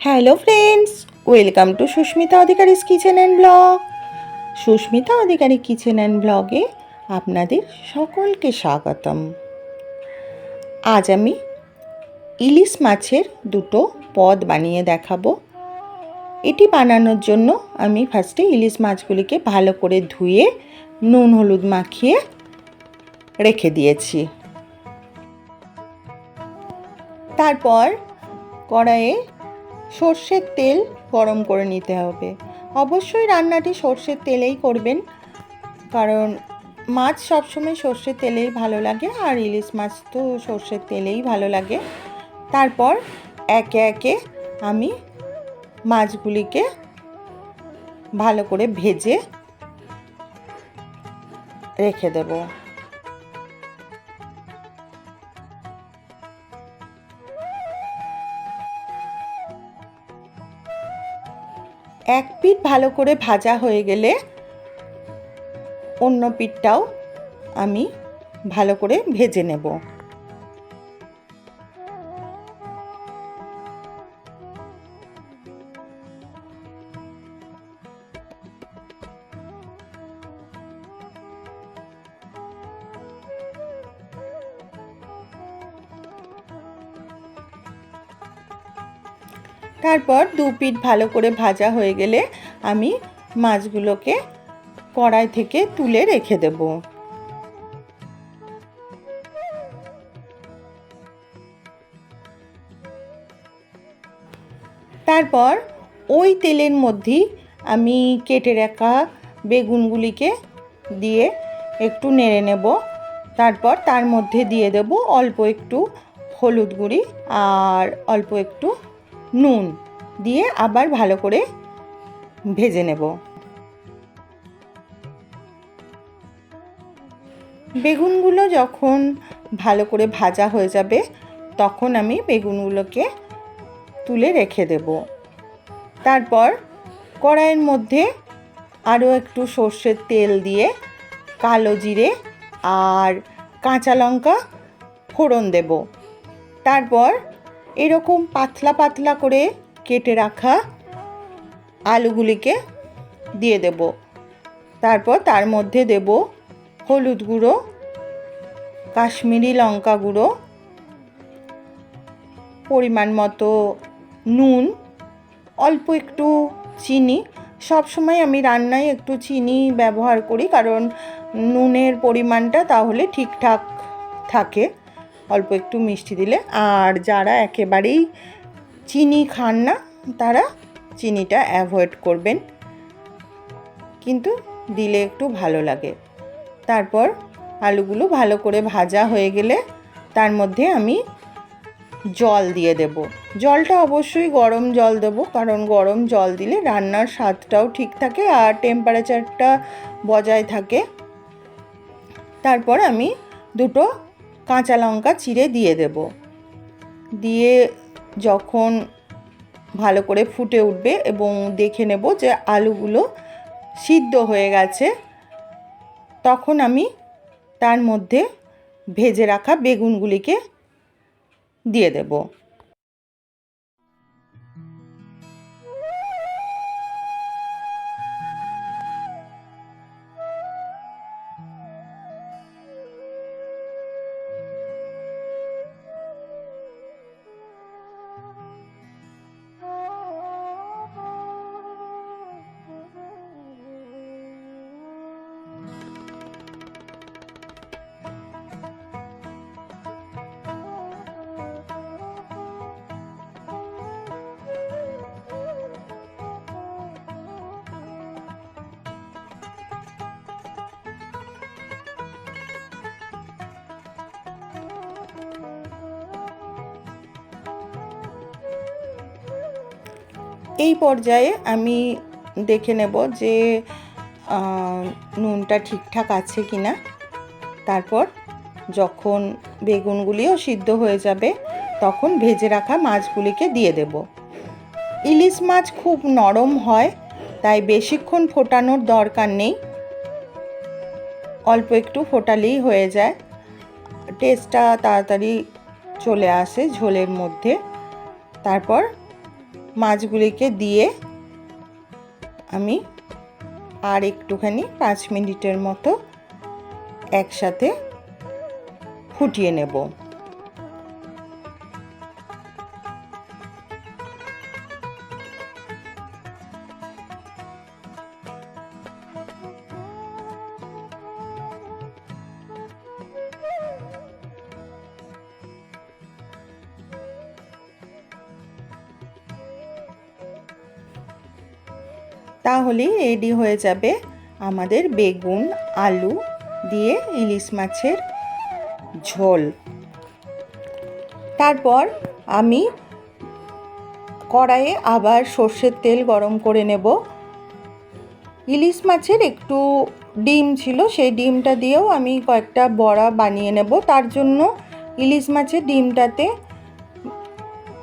Hello friends, welcome to Sushmita Adhikari's kitchen and blog. Sushmita Adhikari kitchen and ব্লগে আপনাদের সকলকে স্বাগতম। আজ আমি ইলিশ মাছের দুটো পদ বানিয়ে দেখাবো। এটি বানানোর জন্য আমি ফার্স্টে ইলিশ মাছগুলিকে ভালো করে ধুয়ে নুন হলুদ মাখিয়ে রেখে দিয়েছি। তারপর কড়াইয়ে সর্ষের তেল গরম করে নিতে হবে। অবশ্যই রান্নাটি সর্ষের তেলেই করবেন, কারণ মাছ সবসময় সর্ষের তেলেই ভালো লাগে, আর ইলিশ মাছ তো সর্ষের তেলেই ভালো লাগে। তারপর একে একে আমি মাছগুলিকে ভালো করে ভেজে রেখে দেব। এক পিঠ ভালো করে ভাজা হয়ে গেলে অন্য পিঠটাও আমি ভালো করে ভেজে নেব। তারপর দু পিঠ ভালো করে ভাজা হয়ে গেলে আমি মাছগুলোকে কড়াই থেকে তুলে রেখে দেব। তারপর ওই তেলের মধ্যেই আমি কেটে রাখা বেগুনগুলিকে দিয়ে একটু নেড়ে নেব। তারপর তার মধ্যে দিয়ে দেব অল্প একটু হলুদ গুঁড়ি আর অল্প একটু নুন দিয়ে আবার ভালো করে ভেজে নেব। বেগুনগুলো যখন ভালো করে ভাজা হয়ে যাবে তখন আমি বেগুনগুলোকে তুলে রেখে দেব। তারপর কড়াইয়ের মধ্যে আরও একটু সর্ষের তেল দিয়ে কালো জিরে আর কাঁচা লঙ্কা ফোড়ন দেব। তারপর এরকম পাতলা পাতলা করে কেটে রাখা আলুগুলিকে দিয়ে দেব। তারপর তার মধ্যে দেব হলুদ গুঁড়ো, কাশ্মীরি লঙ্কা গুঁড়ো, পরিমাণ মতো নুন, অল্প একটু চিনি। সবসময় আমি রান্নায় একটু চিনি ব্যবহার করি, কারণ নুনের পরিমাণটা তাহলে ঠিকঠাক থাকে, অল্প একটু মিষ্টি দিলে। আর যারা একেবারেই চিনি খান না তারা চিনিটা অ্যাভয়েড করবেন, কিন্তু দিলে একটু ভালো লাগে। তারপর আলুগুলো ভালো করে ভাজা হয়ে গেলে তার মধ্যে আমি জল দিয়ে দেব। জলটা অবশ্যই গরম জল দেব, কারণ গরম জল দিলে রান্নার স্বাদটাও ঠিক থাকে আর টেম্পারেচারটা বজায় থাকে। তারপর আমি দুটো কাঁচা লঙ্কা চিড়ে দিয়ে দেব। দিয়ে যখন ভালো করে ফুটে উঠবে এবং দেখে নেব যে আলুগুলো সিদ্ধ হয়ে গেছে, তখন আমি তার মধ্যে ভেজে রাখা বেগুনগুলিকে দিয়ে দেব। এই পর্যায়ে আমি দেখে নেব যে নুনটা ঠিকঠাক আছে কি না। তারপর যখন বেগুনগুলিও সিদ্ধ হয়ে যাবে তখন ভেজে রাখা মাছগুলিকে দিয়ে দেব। ইলিশ মাছ খুব নরম হয়, তাই বেশিক্ষণ ফোটানোর দরকার নেই, অল্প একটু ফোটালেই হয়ে যায়, টেস্টটা তাড়াতাড়ি চলে আসে ঝোলের মধ্যে। তারপর মাছগুলিকে দিয়ে আমি আর একটুখানি 5 মিনিটের মতো একসাথে ফুটিয়ে নেব। তাহলেই রেডি হয়ে যাবে আমাদের বেগুন আলু দিয়ে ইলিশ মাছের ঝোল। তারপর আমি কড়াইয়ে আবার সর্ষের তেল গরম করে নেব। ইলিশ মাছের একটু ডিম ছিল, সেই ডিমটা দিয়েও আমি কয়েকটা বড়া বানিয়ে নেব। তার জন্য ইলিশ মাছের ডিমটাতে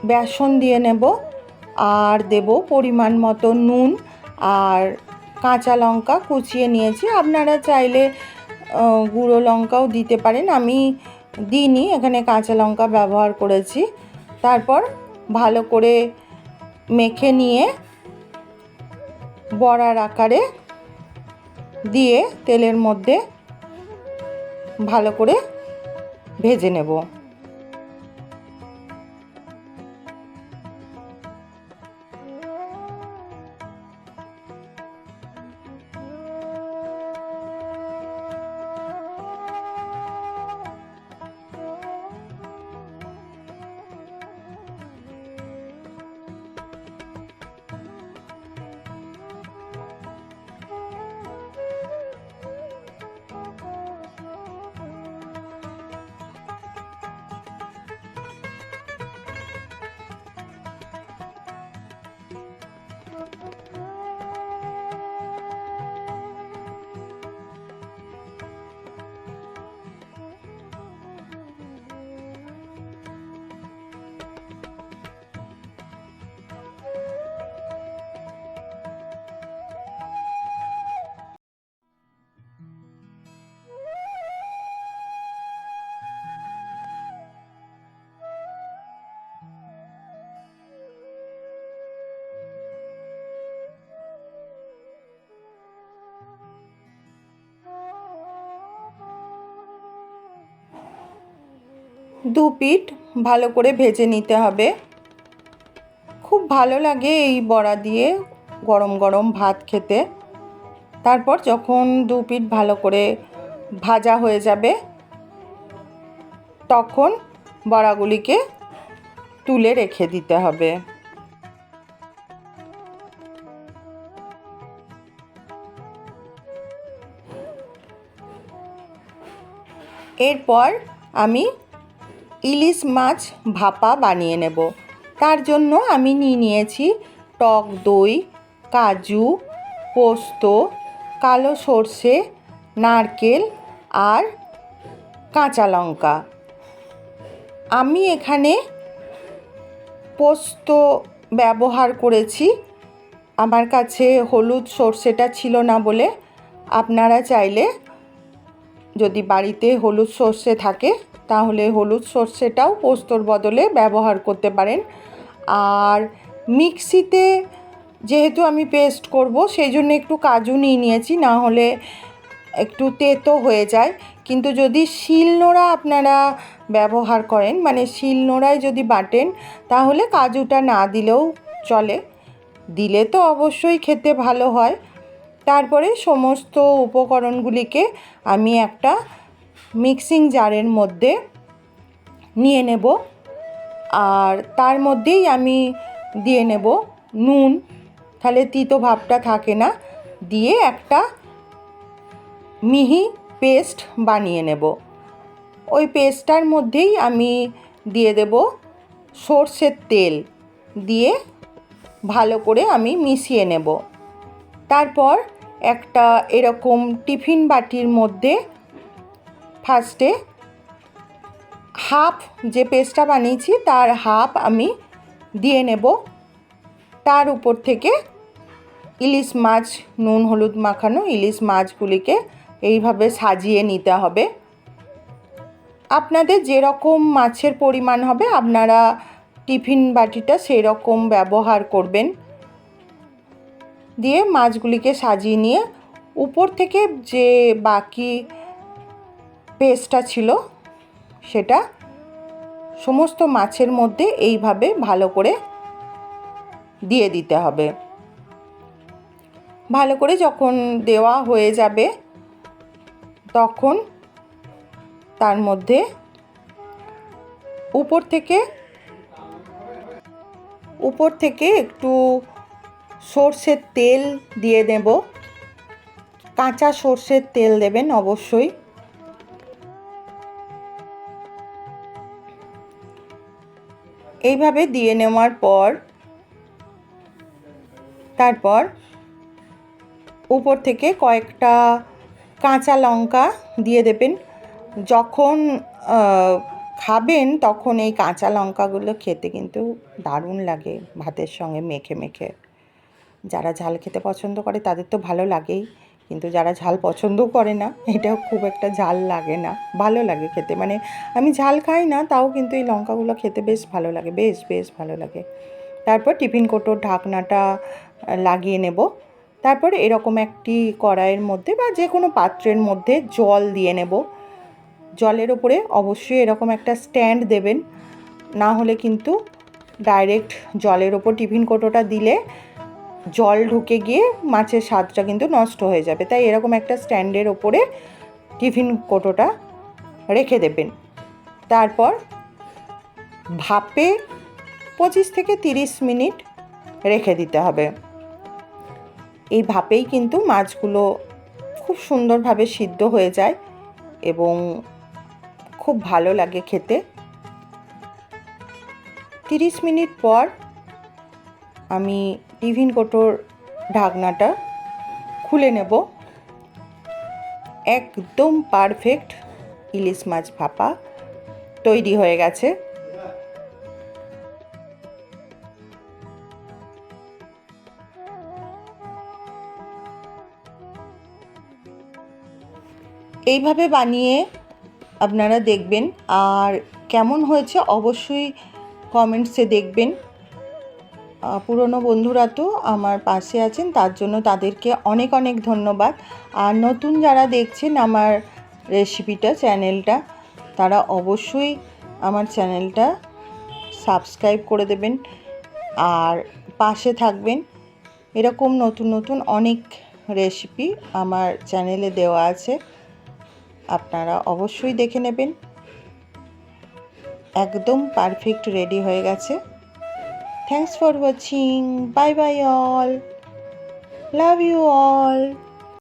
বেসন দিয়ে নেব আর দেব পরিমাণ মতো নুন আর কাঁচা লঙ্কা কুচিয়ে নিয়েছি। আপনারা চাইলে গুঁড়ো লঙ্কাও দিতে পারেন, আমি দিইনি, এখানে কাঁচা লঙ্কা ব্যবহার করেছি। তারপর ভালো করে মেখে নিয়ে বড়ার আকারে দিয়ে তেলের মধ্যে ভালো করে ভেজে নেব। দু পিঠ ভালো করে ভেজে নিতে হবে। খুব ভালো লাগে এই বড়া দিয়ে গরম গরম ভাত খেতে। তারপর যখন দু পিঠ ভালো করে ভাজা হয়ে যাবে তখন বড়াগুলিকে তুলে রেখে দিতে হবে। এরপর আমি ইলিশ মাছ ভাপা বানিয়ে নেব। তার জন্য আমি নিয়েছি টক দই, কাজু, পোস্ত, কালো সর্ষে, নারকেল আর কাঁচা লঙ্কা। আমি এখানে পোস্ত ব্যবহার করেছি, আমার কাছে হলুদ সর্ষেটা ছিল না বলে। আপনারা চাইলে যদি বাড়িতে হলুদ সর্ষে থাকে তাহলে হলুদ সর্ষেটাও পোস্তর বদলে ব্যবহার করতে পারেন। আর মিক্সিতে যেহেতু আমি পেস্ট করব সেই জন্য একটু কাজু নিয়েছি, না হলে একটু তেতো হয়ে যায়। কিন্তু যদি শিলনোড়া আপনারা ব্যবহার করেন, মানে শিলনোড়ায় যদি বাটেন, তাহলে কাজুটা না দিলেও চলে, দিলে তো অবশ্যই খেতে ভালো হয়। তারপরে সমস্ত উপকরণগুলিকে আমি একটা মিক্সিং জারের মধ্যে নিয়ে নেব আর তার মধ্যেই আমি দিয়ে নেব নুন, তাহলে তিতো ভাবটা থাকে না, দিয়ে একটা মিহি পেস্ট বানিয়ে নেব। ওই পেস্টটার মধ্যেই আমি দিয়ে দেব সর্ষের তেল, দিয়ে ভালো করে আমি মিশিয়ে নেব। তারপর একটা এরকম টিফিন বাটির মধ্যে ফার্স্টে হাফ যে পেস্টটা বানিয়েছি তার হাফ আমি দিয়ে নেব। তার উপর থেকে ইলিশ মাছ, নুন হলুদ মাখানো ইলিশ মাছগুলিকে এইভাবে সাজিয়ে নিতে হবে। আপনাদের যেরকম মাছের পরিমাণ হবে আপনারা টিফিন বাটিটা সেই রকম ব্যবহার করবেন। দিয়ে মাছগুলিকে সাজিয়ে নিয়ে উপর থেকে যে বাকি পেস্টটা ছিল সেটা সমস্ত মাছের মধ্যে এইভাবে ভালো করে দিয়ে দিতে হবে। ভালো করে যখন দেওয়া হয়ে যাবে তখন তার মধ্যে উপর থেকে একটু সর্ষের তেল দিয়ে দেব। কাঁচা সর্ষের তেল দেবেন অবশ্যই। এইভাবে দিয়ে নেওয়ার পর তারপর উপর থেকে কয়েকটা কাঁচা লঙ্কা দিয়ে দেবেন। যখন খাবেন তখন এই কাঁচা লঙ্কাগুলো খেতে কিন্তু দারুণ লাগে ভাতের সঙ্গে মেখে মেখে। যারা ঝাল খেতে পছন্দ করে তাদের তো ভালো লাগেই, কিন্তু যারা ঝাল পছন্দও করে না, এটাও খুব একটা ঝাল লাগে না, ভালো লাগে খেতে। মানে আমি ঝাল খাই না, তাও কিন্তু এই লঙ্কাগুলো খেতে বেশ ভালো লাগে, বেশ বেশ ভালো লাগে। তারপর টিফিন কৌটোর ঢাকনাটা লাগিয়ে নেব। তারপর এরকম একটি কড়াইয়ের মধ্যে বা যে কোনো পাত্রের মধ্যে জল দিয়ে নেব। জলের ওপরে অবশ্যই এরকম একটা স্ট্যান্ড দেবেন, না হলে কিন্তু ডাইরেক্ট জলের ওপর টিফিন কৌটোটা দিলে জল ঢুকে গিয়ে মাছের স্বাদটা কিন্তু নষ্ট হয়ে যাবে। তাই এরকম একটা স্ট্যান্ডের ওপরে টিফিন কৌটোটা রেখে দেবেন। তারপর ভাপে 25 থেকে 30 মিনিট রেখে দিতে হবে। এই ভাপেই কিন্তু মাছগুলো খুব সুন্দরভাবে সিদ্ধ হয়ে যায় এবং খুব ভালো লাগে খেতে। 30 মিনিট পর আমি টিফিন কৌটোর ঢাকনাটা খুলে নেব। একদম পারফেক্ট ইলিশ মাছ ভাপা তৈরি হয়ে গেছে। এইভাবে বানিয়ে আপনারা দেখবেন, আর কেমন হয়েছে অবশ্যই কমেন্টসে দেখবেন। পুরনো বন্ধুরা তো আমার পাশে আছেন, তার জন্য তাদেরকে অনেক অনেক ধন্যবাদ। আর নতুন যারা দেখছেন আমার রেসিপিটা, চ্যানেলটা, তারা অবশ্যই আমার চ্যানেলটা সাবস্ক্রাইব করে দেবেন আর পাশে থাকবেন। এরকম নতুন নতুন অনেক রেসিপি আমার চ্যানেলে দেওয়া আছে, আপনারা অবশ্যই দেখে নেবেন। একদম পারফেক্ট রেডি হয়ে গেছে। Thanks for watching. Bye bye all. Love you all.